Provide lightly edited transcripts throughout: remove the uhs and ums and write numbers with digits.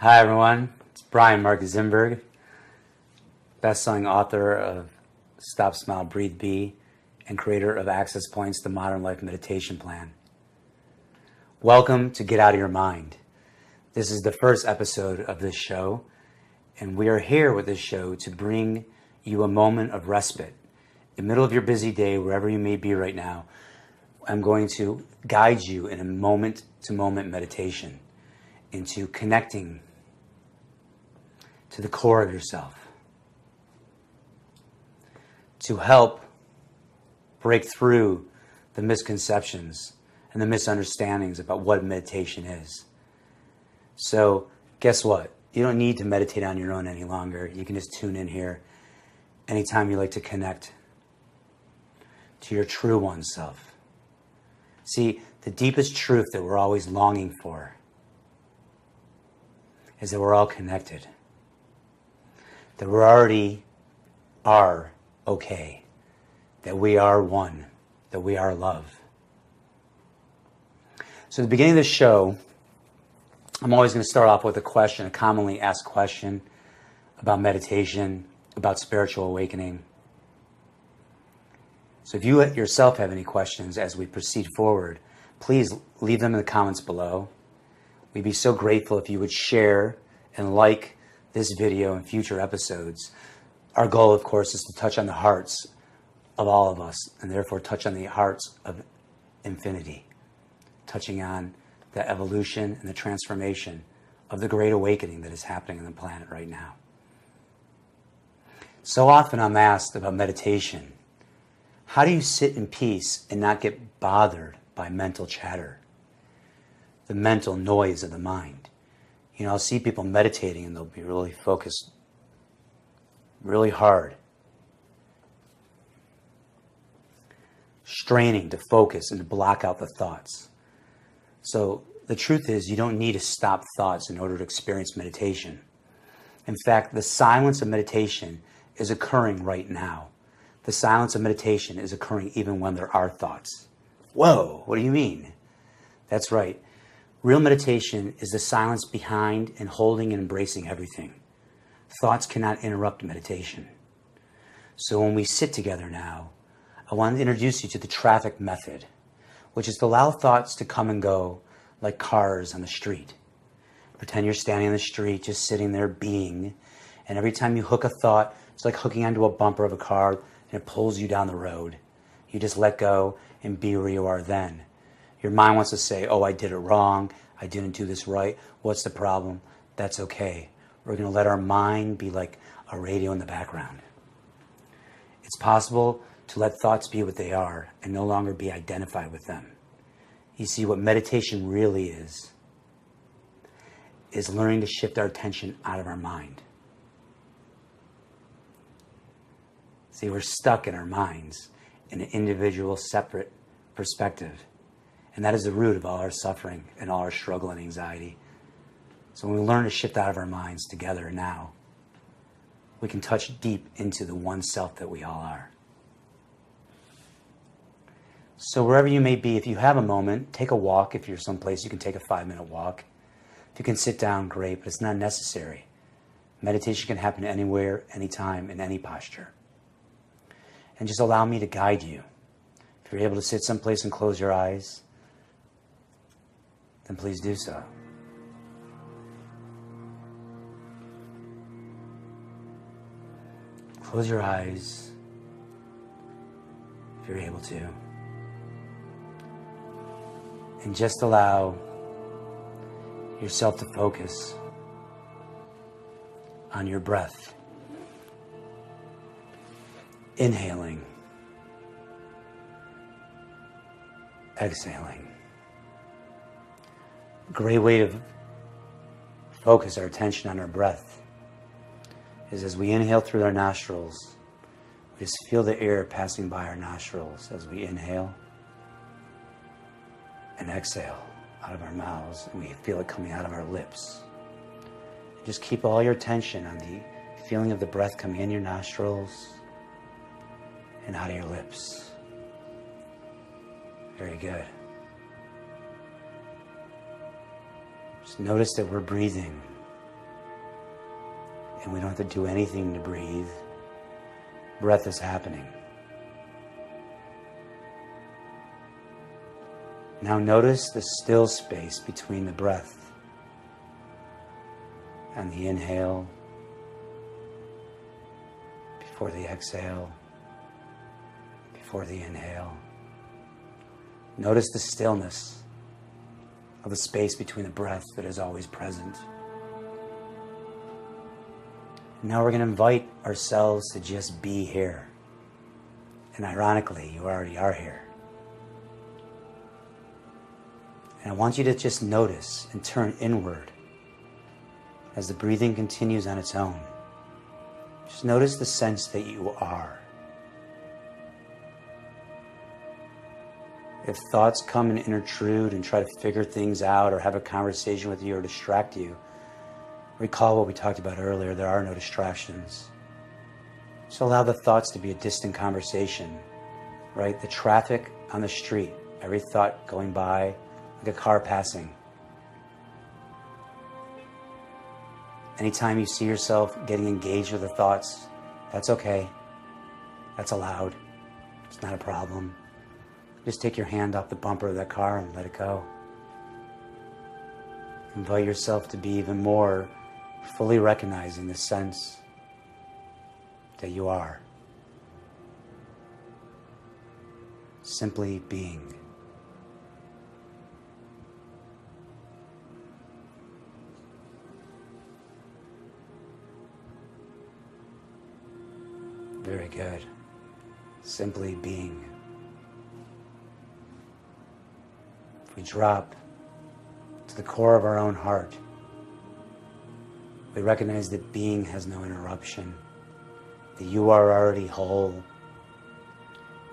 Hi everyone, it's Marc Zimberg, best-selling author of Stop, Smile, Breathe, Be, and creator of Access Points, the Modern Life Meditation Plan. Welcome to Get Out of Your Mind. This is the first episode of this show, and we are here with this show to bring you a moment of respite. In the middle of your busy day, wherever you may be right now, I'm going to guide you in a moment-to-moment meditation into connecting to the core of yourself, to help break through the misconceptions and the misunderstandings about what meditation is. So guess what? You don't need to meditate on your own any longer. You can just tune in here anytime you like to connect to your true oneself. See, the deepest truth that we're always longing for is that we're all connected, that we already are okay, that we are one, that we are love. So at the beginning of the show, I'm always going to start off with a question, a commonly asked question about meditation, about spiritual awakening. So if you yourself have any questions as we proceed forward, please leave them in the comments below. We'd be so grateful if you would share and like this video and future episodes. Our goal, of course, is to touch on the hearts of all of us, and therefore touch on the hearts of infinity, touching on the evolution and the transformation of the great awakening that is happening on the planet right now. So often I'm asked about meditation. How do you sit in peace and not get bothered by mental chatter, the mental noise of the mind? You know, I'll see people meditating and they'll be really focused, really hard, straining to focus and to block out the thoughts. So the truth is, you don't need to stop thoughts in order to experience meditation. In fact, the silence of meditation is occurring right now. The silence of meditation is occurring even when there are thoughts. Whoa, what do you mean? That's right. Real meditation is the silence behind and holding and embracing everything. Thoughts cannot interrupt meditation. So when we sit together now, I want to introduce you to the traffic method, which is to allow thoughts to come and go like cars on the street. Pretend you're standing on the street, just sitting there being, and every time you hook a thought, it's like hooking onto a bumper of a car and it pulls you down the road. You just let go and be where you are then. Your mind wants to say, oh, I did it wrong. I didn't do this right. What's the problem? That's okay. We're going to let our mind be like a radio in the background. It's possible to let thoughts be what they are and no longer be identified with them. You see, what meditation really is learning to shift our attention out of our mind. See, we're stuck in our minds in an individual, separate perspective. And that is the root of all our suffering and all our struggle and anxiety. So when we learn to shift out of our minds together now, we can touch deep into the one self that we all are. So wherever you may be, if you have a moment, take a walk. If you're someplace, you can take a 5-minute walk. If you can sit down, great, but it's not necessary. Meditation can happen anywhere, anytime, in any posture. And just allow me to guide you. If you're able to sit someplace and close your eyes, then please do so. Close your eyes if you're able to. And just allow yourself to focus on your breath. Inhaling. Exhaling. A great way to focus our attention on our breath is as we inhale through our nostrils, we just feel the air passing by our nostrils as we inhale and exhale out of our mouths, and we feel it coming out of our lips. And just keep all your attention on the feeling of the breath coming in your nostrils and out of your lips. Very good. Just notice that we're breathing and we don't have to do anything to breathe. Breath is happening. Now notice the still space between the breath and the inhale before the exhale, before the inhale. Notice the stillness of the space between the breath that is always present. Now we're going to invite ourselves to just be here. And ironically, you already are here. And I want you to just notice and turn inward as the breathing continues on its own. Just notice the sense that you are. If thoughts come and intrude and try to figure things out or have a conversation with you or distract you, recall what we talked about earlier. There are no distractions. Just allow the thoughts to be a distant conversation, right? The traffic on the street, every thought going by, like a car passing. Anytime you see yourself getting engaged with the thoughts, that's okay. That's allowed. It's not a problem. Just take your hand off the bumper of that car and let it go. Invite yourself to be even more fully recognizing the sense that you are. Simply being. Very good. Simply being. If we drop to the core of our own heart, we recognize that being has no interruption, that you are already whole.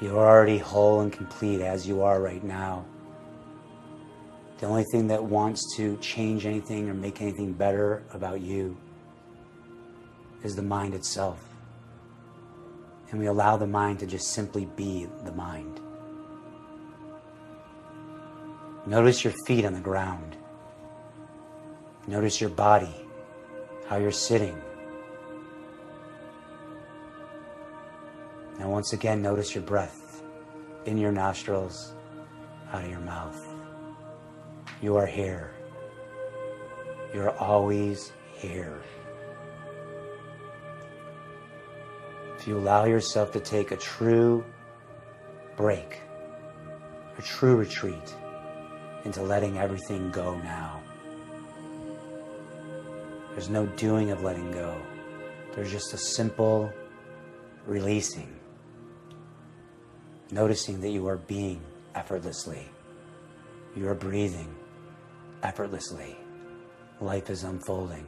You are already whole and complete as you are right now. The only thing that wants to change anything or make anything better about you is the mind itself. And we allow the mind to just simply be the mind. Notice your feet on the ground. Notice your body, how you're sitting. Now once again, notice your breath in your nostrils, out of your mouth. You are here. You're always here. If you allow yourself to take a true break, a true retreat into letting everything go now. There's no doing of letting go. There's just a simple releasing. Noticing that you are being effortlessly. You are breathing effortlessly. Life is unfolding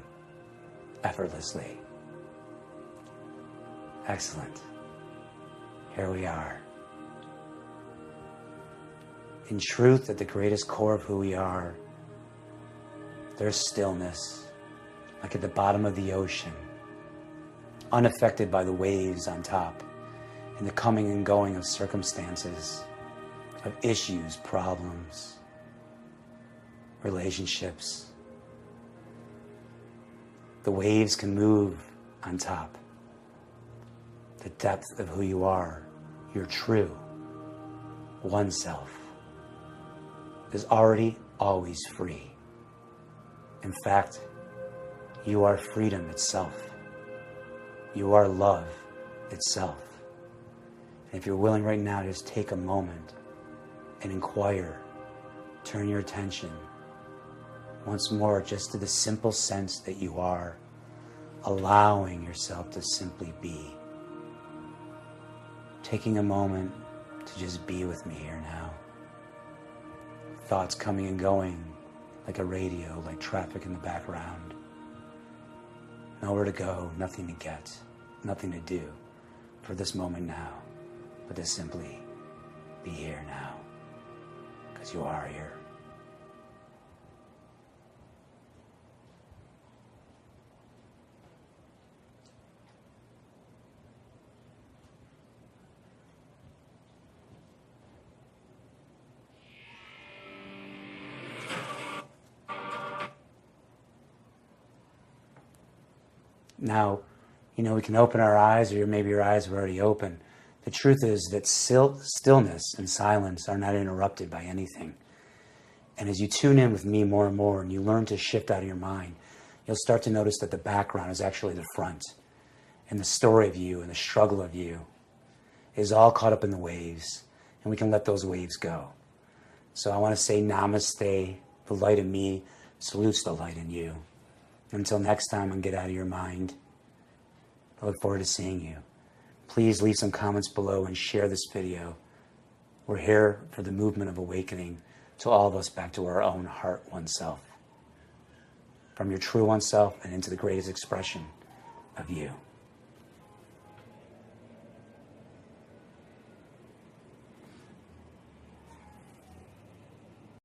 effortlessly. Excellent. Here we are. In truth, at the greatest core of who we are, there's stillness, like at the bottom of the ocean, unaffected by the waves on top, and the coming and going of circumstances, of issues, problems, relationships. The waves can move on top. The depth of who you are, your true oneself, is already always free. In fact, you are freedom itself. You are love itself. And if you're willing right now, just take a moment and inquire, turn your attention once more just to the simple sense that you are, allowing yourself to simply be. Taking a moment to just be with me here now. Thoughts coming and going like a radio, like traffic in the background. Nowhere to go, nothing to get, nothing to do for this moment now, but to simply be here now, because you are here. Now, we can open our eyes, or maybe your eyes were already open. The truth is that stillness and silence are not interrupted by anything. And as you tune in with me more and more, and you learn to shift out of your mind, you'll start to notice that the background is actually the front. And the story of you and the struggle of you is all caught up in the waves. And we can let those waves go. So I want to say namaste. The light in me salutes the light in you. Until next time on Get Out of Your Mind, I look forward to seeing you. Please leave some comments below and share this video. We're here for the movement of awakening to all of us back to our own heart, oneself. From your true oneself and into the greatest expression of you.